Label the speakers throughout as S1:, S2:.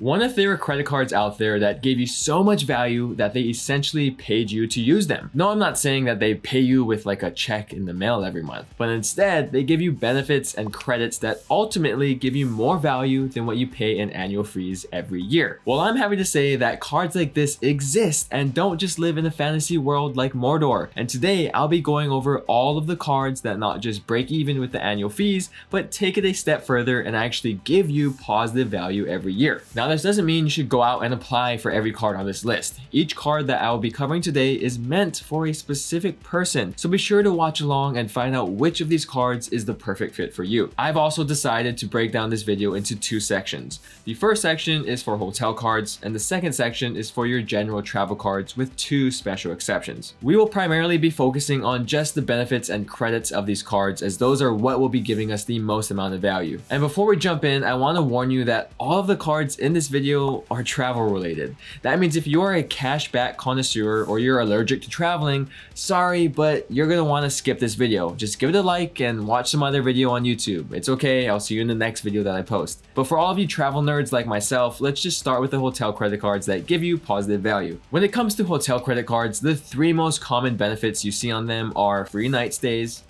S1: One if they were credit cards out there that gave you so much value that they essentially paid you to use them. No, I'm not saying that they pay you with like a check in the mail every month, but instead they give you benefits and credits that ultimately give you more value than what you pay in annual fees every year. Well, I'm happy to say that cards like this exist and don't just live in a fantasy world like Mordor. And today I'll be going over all of the cards that not just break even with the annual fees, but take it a step further and actually give you positive value every year. Now, this doesn't mean you should go out and apply for every card on this list. Each card that I will be covering today is meant for a specific person, so be sure to watch along and find out which of these cards is the perfect fit for you. I've also decided to break down this video into two sections. The first section is for hotel cards, and the second section is for your general travel cards with two special exceptions. We will primarily be focusing on just the benefits and credits of these cards, as those are what will be giving us the most amount of value. And before we jump in, I want to warn you that all of the cards in this video are travel related. That means if you're a cashback connoisseur or you're allergic to traveling, sorry, but you're gonna want to skip this video. Just give it a like and watch some other video on YouTube. It's okay, I'll see you in the next video that I post. But for all of you travel nerds like myself, let's just start with the hotel credit cards that give you positive value. When it comes to hotel credit cards, the three most common benefits you see on them are free night stays,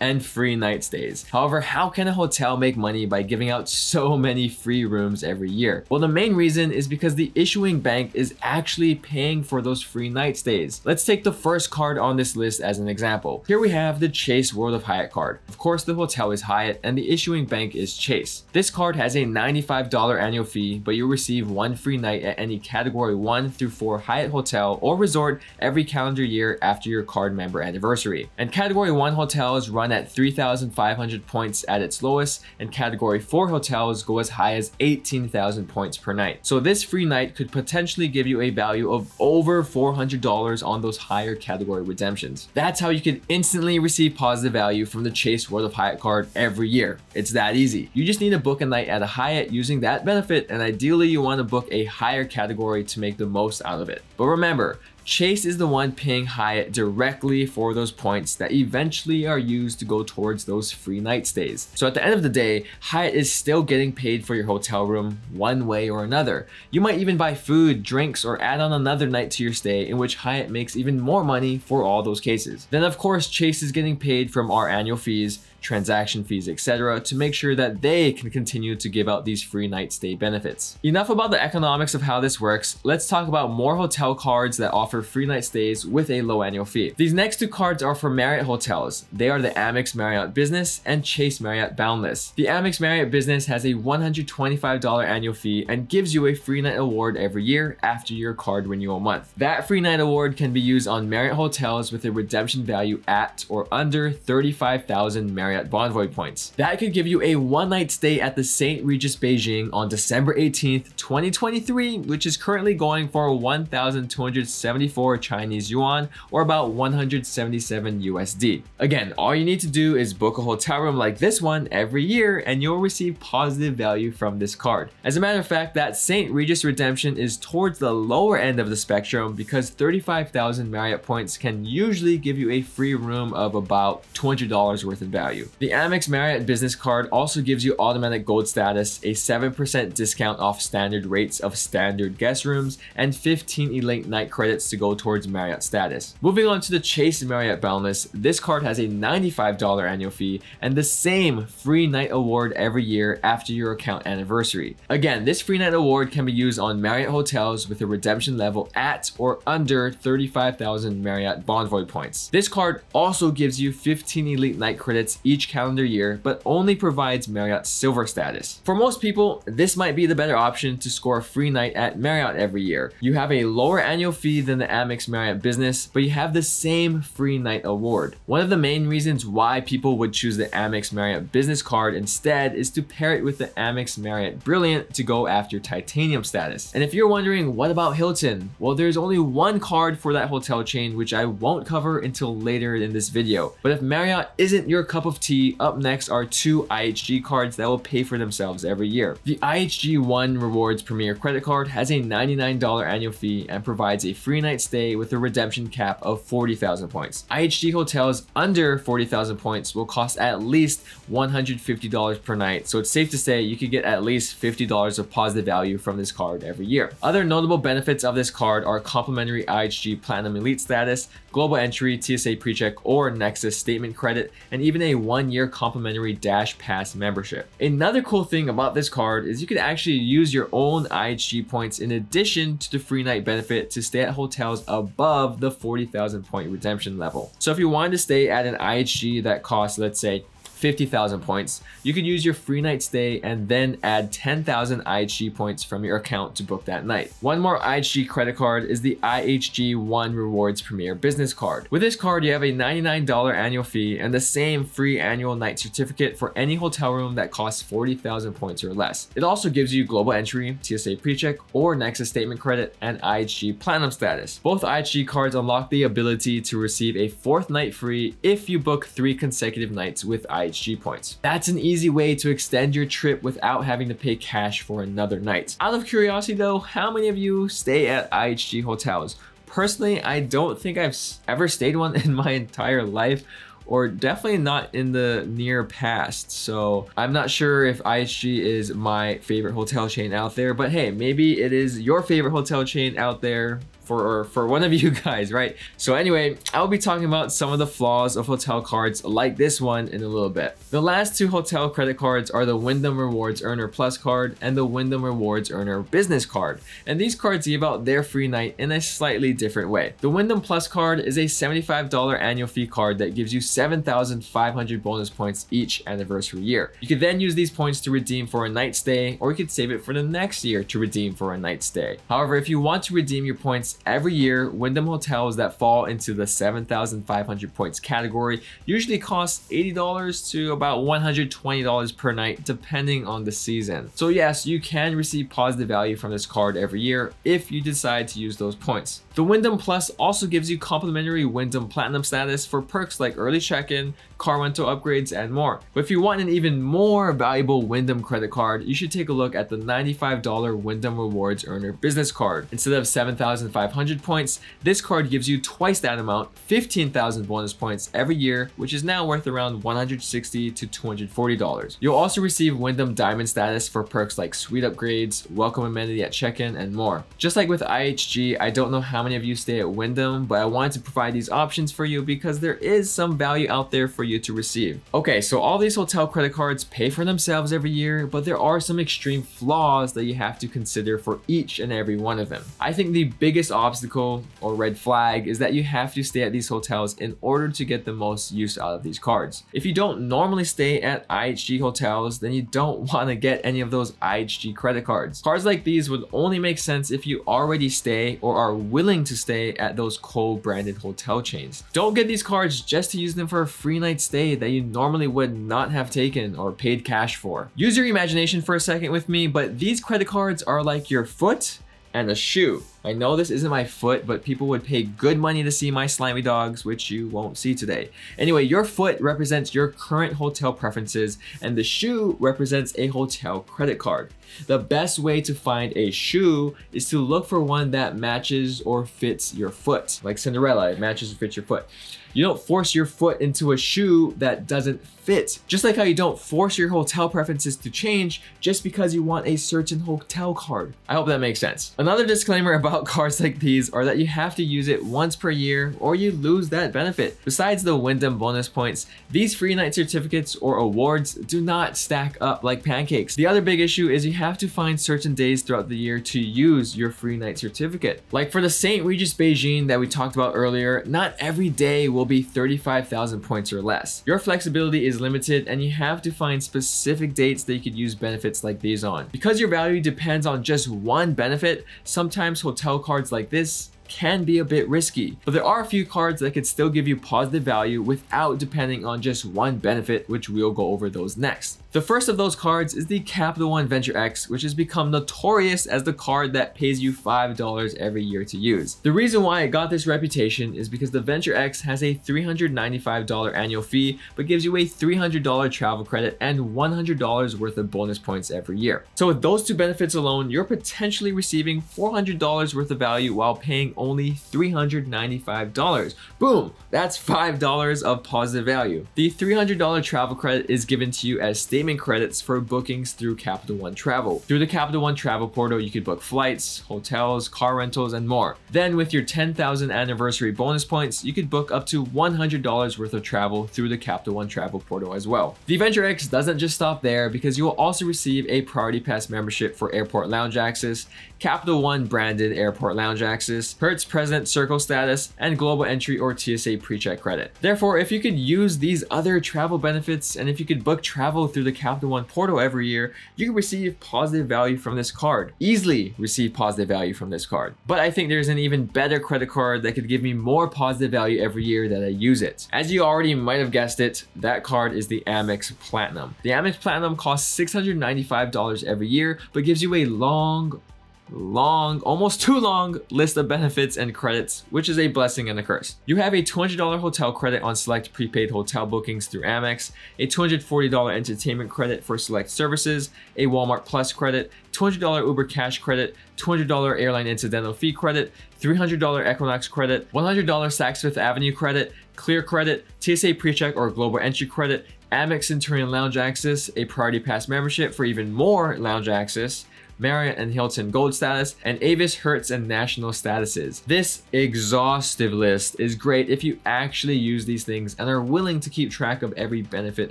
S1: and free night stays. However, how can a hotel make money by giving out so many free rooms every year? Well, the main reason is because the issuing bank is actually paying for those free night stays. Let's take the first card on this list as an example. Here we have the Chase World of Hyatt card. Of course, the hotel is Hyatt and the issuing bank is Chase. This card has a $95 annual fee, but you'll receive one free night at any category 1 through 4 Hyatt hotel or resort every calendar year after your card member anniversary. And category 1 hotels run at 3,500 points at its lowest, and category 4 hotels go as high as 18,000 points per night. So this free night could potentially give you a value of over $400 on those higher category redemptions. That's how you can instantly receive positive value from the Chase World of Hyatt card every year. It's that easy. You just need to book a night at a Hyatt using that benefit, and ideally you want to book a higher category to make the most out of it. But remember, Chase is the one paying Hyatt directly for those points that eventually are used to go towards those free night stays. So at the end of the day, Hyatt is still getting paid for your hotel room one way or another. You might even buy food, drinks, or add on another night to your stay, in which Hyatt makes even more money for all those cases. Then of course, Chase is getting paid from our annual fees, transaction fees, etc. to make sure that they can continue to give out these free night stay benefits. Enough about the economics of how this works. Let's talk about more hotel cards that offer free night stays with a low annual fee. These next two cards are for Marriott hotels. They are the Amex Marriott Business and Chase Marriott Boundless. The Amex Marriott Business has a $125 annual fee and gives you a free night award every year after your card renewal month. That free night award can be used on Marriott hotels with a redemption value at or under 35,000 Marriott Bonvoy points. That could give you a one night stay at the St. Regis Beijing on December 18th, 2023, which is currently going for 1,274 Chinese yuan or about 177 USD. Again, all you need to do is book a hotel room like this one every year and you'll receive positive value from this card. As a matter of fact, that St. Regis redemption is towards the lower end of the spectrum because 35,000 Marriott points can usually give you a free room of about $200 worth of value. The Amex Marriott Business Card also gives you automatic gold status, a 7% discount off standard rates of standard guest rooms, and 15 elite night credits to go towards Marriott status. Moving on to the Chase Marriott Boundless, this card has a $95 annual fee and the same free night award every year after your account anniversary. Again, this free night award can be used on Marriott hotels with a redemption level at or under 35,000 Marriott Bonvoy points. This card also gives you 15 elite night credits each calendar year, but only provides Marriott Silver status. For most people, this might be the better option to score a free night at Marriott every year. You have a lower annual fee than the Amex Marriott Business, but you have the same free night award. One of the main reasons why people would choose the Amex Marriott Business card instead is to pair it with the Amex Marriott Brilliant to go after titanium status. And if you're wondering, what about Hilton? Well, there's only one card for that hotel chain, which I won't cover until later in this video. But if Marriott isn't your cup of of tea, up next are 2 IHG cards that will pay for themselves every year. The IHG One Rewards Premier Credit Card has a $99 annual fee and provides a free night stay with a redemption cap of 40,000 points. IHG hotels under 40,000 points will cost at least $150 per night, so it's safe to say you could get at least $50 of positive value from this card every year. Other notable benefits of this card are complimentary IHG Platinum Elite status, global entry, TSA PreCheck or Nexus statement credit, and even a 1-year complimentary Dash Pass membership. Another cool thing about this card is you can actually use your own IHG points in addition to the free night benefit to stay at hotels above the 40,000 point redemption level. So if you wanted to stay at an IHG that costs, let's say, 50,000 points, you could use your free night stay and then add 10,000 IHG points from your account to book that night. One more IHG credit card is the IHG One Rewards Premier Business Card. With this card, you have a $99 annual fee and the same free annual night certificate for any hotel room that costs 40,000 points or less. It also gives you global entry, TSA PreCheck or Nexus statement credit, and IHG Platinum status. Both IHG cards unlock the ability to receive a 4th night free if you book 3 consecutive nights with IHG points. That's an easy way to extend your trip without having to pay cash for another night. Out of curiosity though, how many of you stay at IHG hotels? Personally, I don't think I've ever stayed one in my entire life, or definitely not in the near past. So I'm not sure if IHG is my favorite hotel chain out there, but hey, maybe it is your favorite hotel chain out there for one of you guys, right? So anyway, I'll be talking about some of the flaws of hotel cards like this one in a little bit. The last 2 hotel credit cards are the Wyndham Rewards Earner Plus card and the Wyndham Rewards Earner Business card. And these cards give out their free night in a slightly different way. The Wyndham Plus card is a $75 annual fee card that gives you 7,500 bonus points each anniversary year. You could then use these points to redeem for a night stay, or you could save it for the next year to redeem for a night stay. However, if you want to redeem your points every year, Wyndham hotels that fall into the 7,500 points category usually cost $80 to about $120 per night depending on the season. So yes, you can receive positive value from this card every year if you decide to use those points. The Wyndham Plus also gives you complimentary Wyndham Platinum status for perks like early check-in, car rental upgrades, and more. But if you want an even more valuable Wyndham credit card, you should take a look at the $95 Wyndham Rewards Earner Business Card. Instead of 7,500 points, this card gives you twice that amount, 15,000 bonus points every year, which is now worth around $160 to $240. You'll also receive Wyndham Diamond status for perks like suite upgrades, welcome amenity at check-in, and more. Just like with IHG, I don't know how many of you stay at Wyndham, but I wanted to provide these options for you because there is some value out there for you to receive. Okay, so all these hotel credit cards pay for themselves every year, but there are some extreme flaws that you have to consider for each and every one of them. I think the biggest obstacle or red flag is that you have to stay at these hotels in order to get the most use out of these cards. If you don't normally stay at IHG hotels, then you don't want to get any of those IHG credit cards. Cards like these would only make sense if you already stay or are willing to stay at those co-branded hotel chains. Don't get these cards just to use them for a free night stay that you normally would not have taken or paid cash for. Use your imagination for a second with me, but these credit cards are like your foot and a shoe. I know this isn't my foot, but people would pay good money to see my slimy dogs, which you won't see today. Anyway, your foot represents your current hotel preferences, and the shoe represents a hotel credit card. The best way to find a shoe is to look for one that matches or fits your foot. Like Cinderella, it matches or fits your foot. You don't force your foot into a shoe that doesn't fit. Just like how you don't force your hotel preferences to change just because you want a certain hotel card. I hope that makes sense. Another disclaimer about cards like these are that you have to use it once per year or you lose that benefit. Besides the Wyndham bonus points, these free night certificates or awards do not stack up like pancakes. The other big issue is you have to find certain days throughout the year to use your free night certificate. Like for the St. Regis Beijing that we talked about earlier, not every day will be 35,000 points or less. Your flexibility is limited and you have to find specific dates that you could use benefits like these on. Because your value depends on just one benefit, sometimes hotel cards like this can be a bit risky, but there are a few cards that could still give you positive value without depending on just one benefit, which we'll go over those next. The first of those cards is the Capital One Venture X, which has become notorious as the card that pays you $5 every year to use. The reason why it got this reputation is because the Venture X has a $395 annual fee, but gives you a $300 travel credit and $100 worth of bonus points every year. So with those two benefits alone, you're potentially receiving $400 worth of value while paying only $395. Boom! That's $5 of positive value. The $300 travel credit is given to you as statement credits for bookings through Capital One Travel. Through the Capital One Travel portal, you could book flights, hotels, car rentals, and more. Then with your 10,000 anniversary bonus points, you could book up to $100 worth of travel through the Capital One Travel portal as well. The Venture X doesn't just stop there, because you will also receive a Priority Pass membership for airport lounge access, Capital One branded airport lounge access, Hertz President Circle status, and global entry or TSA pre-check credit. Therefore, if you could use these other travel benefits, and if you could book travel through the Capital One portal every year, you can receive positive value from this card. Easily receive positive value from this card. But I think there's an even better credit card that could give me more positive value every year that I use it. As you already might have guessed it, that card is the Amex Platinum. The Amex Platinum costs $695 every year, but gives you a long, almost too long list of benefits and credits, which is a blessing and a curse. You have a $200 hotel credit on select prepaid hotel bookings through Amex, a $240 entertainment credit for select services, a Walmart Plus credit, $200 Uber cash credit, $200 airline incidental fee credit, $300 Equinox credit, $100 Saks Fifth Avenue credit, Clear credit, TSA PreCheck or global entry credit, Amex Centurion Lounge access, a Priority Pass membership for even more lounge access, Marriott and Hilton Gold status, and Avis, Hertz, and National statuses. This exhaustive list is great if you actually use these things and are willing to keep track of every benefit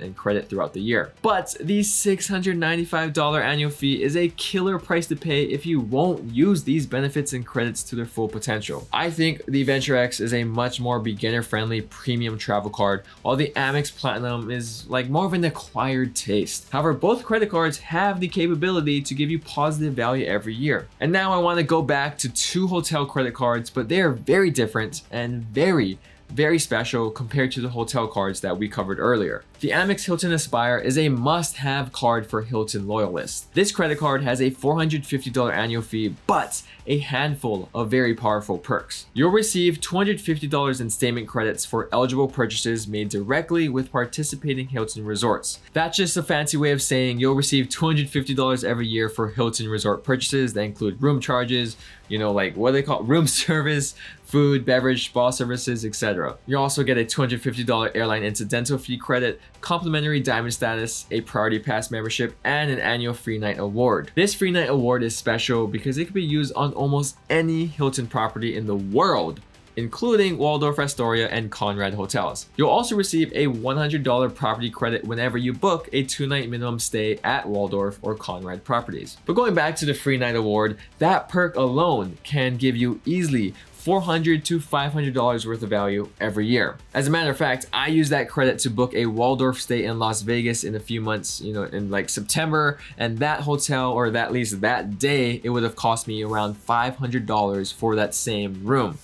S1: and credit throughout the year. But the $695 annual fee is a killer price to pay if you won't use these benefits and credits to their full potential. I think the Venture X is a much more beginner-friendly premium travel card, while the Amex Platinum is like more of an acquired taste. However, both credit cards have the capability to give you positive value every year. And now I want to go back to two hotel credit cards, but they are very different and very special compared to the hotel cards that we covered earlier. The Amex Hilton Aspire is a must-have card for Hilton loyalists. This credit card has a $450 annual fee, but a handful of very powerful perks. You'll receive $250 in statement credits for eligible purchases made directly with participating Hilton resorts. That's just a fancy way of saying you'll receive $250 every year for Hilton resort purchases that include room charges, like what they call room service, food, beverage, spa services, etc. You also get a $250 airline incidental fee credit, complimentary diamond status, a Priority Pass membership, and an annual free night award. This free night award is special because it can be used on almost any Hilton property in the world, including Waldorf Astoria and Conrad hotels. You'll also receive a $100 property credit whenever you book a 2-night minimum stay at Waldorf or Conrad properties. But going back to the free night award, that perk alone can give you easily $400 to $500 worth of value every year. As a matter of fact, I use that credit to book a Waldorf stay in Las Vegas in a few months, in like September, and that hotel, or at least that day, it would have cost me around $500 for that same room,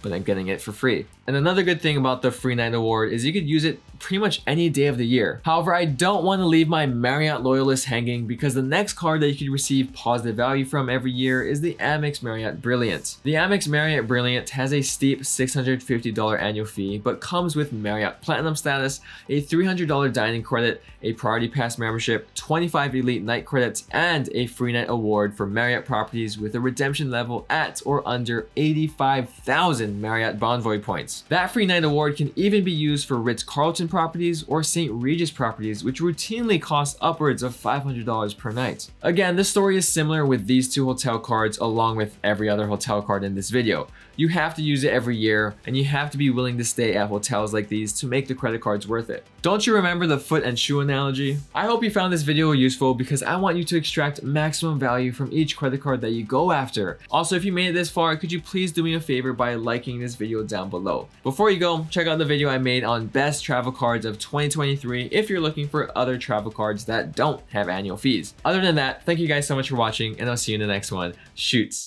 S1: but I'm getting it for free. And another good thing about the free night award is you could use it pretty much any day of the year. However, I don't want to leave my Marriott loyalists hanging, because the next card that you can receive positive value from every year is the Amex Marriott Brilliant. The Amex Marriott Brilliant has a steep $650 annual fee, but comes with Marriott Platinum status, a $300 dining credit, a Priority Pass membership, 25 elite night credits, and a free night award for Marriott properties with a redemption level at or under 85,000 Marriott Bonvoy points. That free night award can even be used for Ritz-Carlton properties or St. Regis properties, which routinely cost upwards of $500 per night. Again, the story is similar with these two hotel cards along with every other hotel card in this video. You have to use it every year, and you have to be willing to stay at hotels like these to make the credit cards worth it. Don't you remember the foot and shoe analogy? I hope you found this video useful, because I want you to extract maximum value from each credit card that you go after. Also, if you made it this far, could you please do me a favor by liking this video down below. Before you go, check out the video I made on best travel cards of 2023 if you're looking for other travel cards that don't have annual fees. Other than that, thank you guys so much for watching, and I'll see you in the next one. Shoots.